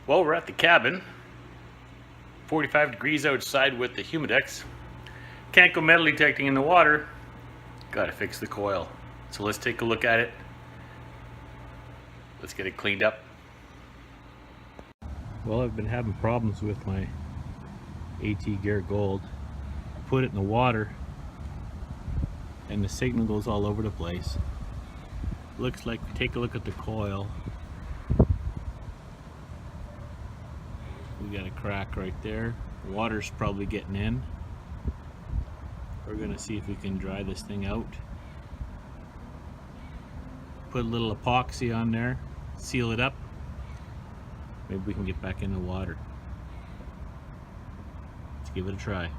Well, we're at the cabin. 45 degrees outside with the humidex. Can't go metal detecting in the water. Gotta fix the coil. So let's take a look at it. Let's get it cleaned up. Well, I've been having problems with my AT Garrett Gold. Put it in the water and the signal goes all over the place. Looks like, take a look at the coil. We got a crack right there. Water's probably getting in. We're gonna see if we can dry this thing out. Put a little epoxy on there, seal it up. Maybe we can get back in the water. Let's give it a try.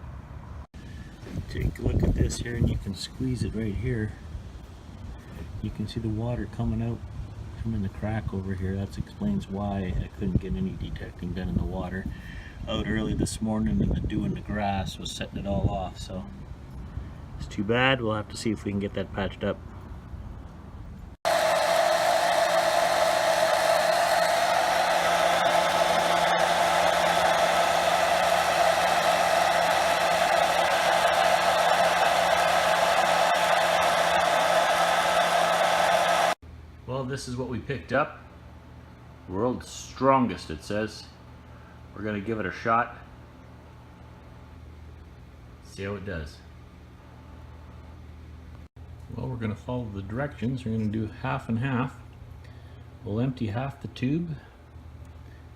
Take a look at this here and you can squeeze it right here. You can see the water coming out from in the crack over here. That explains why I couldn't get any detecting done in the water. Out early this morning and the dew in the grass was setting it all off, so it's too bad. We'll have to see if we can get that patched up. Well, this is what we picked up. World's strongest, it says. We're gonna give it a shot. See how it does. Well, we're gonna follow the directions. We're gonna do half and half. We'll empty half the tube,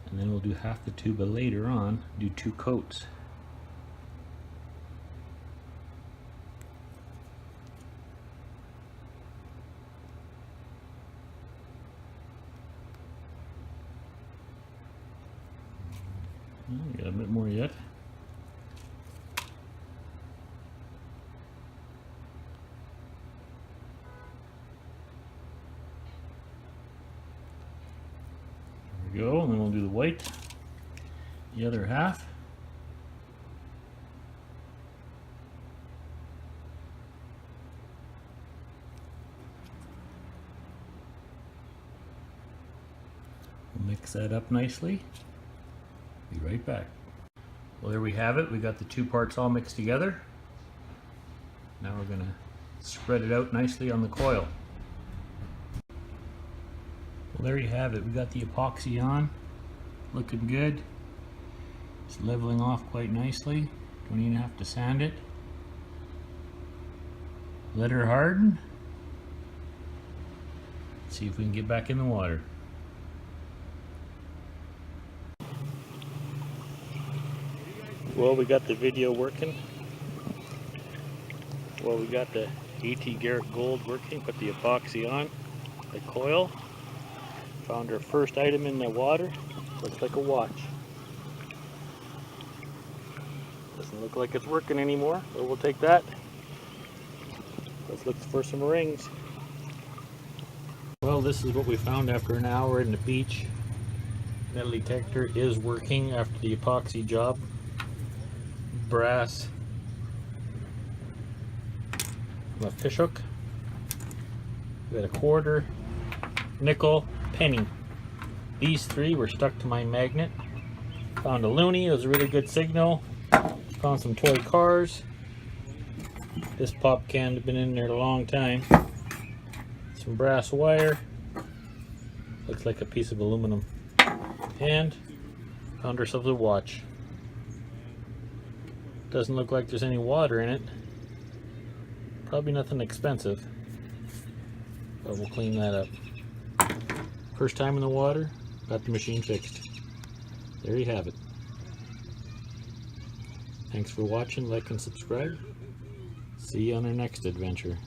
and then we'll do half the tube later on. Do 2 coats. Got a bit more yet. There we go, and then we'll do the white, the other half. We'll mix that up nicely. Be right back. Well, there we have it. We got the 2 parts all mixed together. Now we're going to spread it out nicely on the coil. Well, there you have it. We got the epoxy on, looking good. It's leveling off quite nicely. Don't even have to sand it. Let her harden. See if we can get back in the water. Well, we got the video working. Well, we got the AT Garrett Gold working. Put the epoxy on the coil. Found our first item in the water. Looks like a watch. Doesn't look like it's working anymore, but we'll take that. Let's look for some rings. Well, this is what we found after an hour in the beach. Metal detector is working after the epoxy job. Brass from a fish hook. We got a quarter, nickel, penny. These 3 were stuck to my magnet. Found a loonie. It was a really good signal. Found some toy cars. This pop can had been in there a long time. Some brass wire. Looks like a piece of aluminum. And found ourselves a watch. Doesn't look like there's any water in it. Probably nothing expensive, but we'll clean that up. First time in the water, got the machine fixed. There you have it. Thanks for watching, like and subscribe. See you on our next adventure.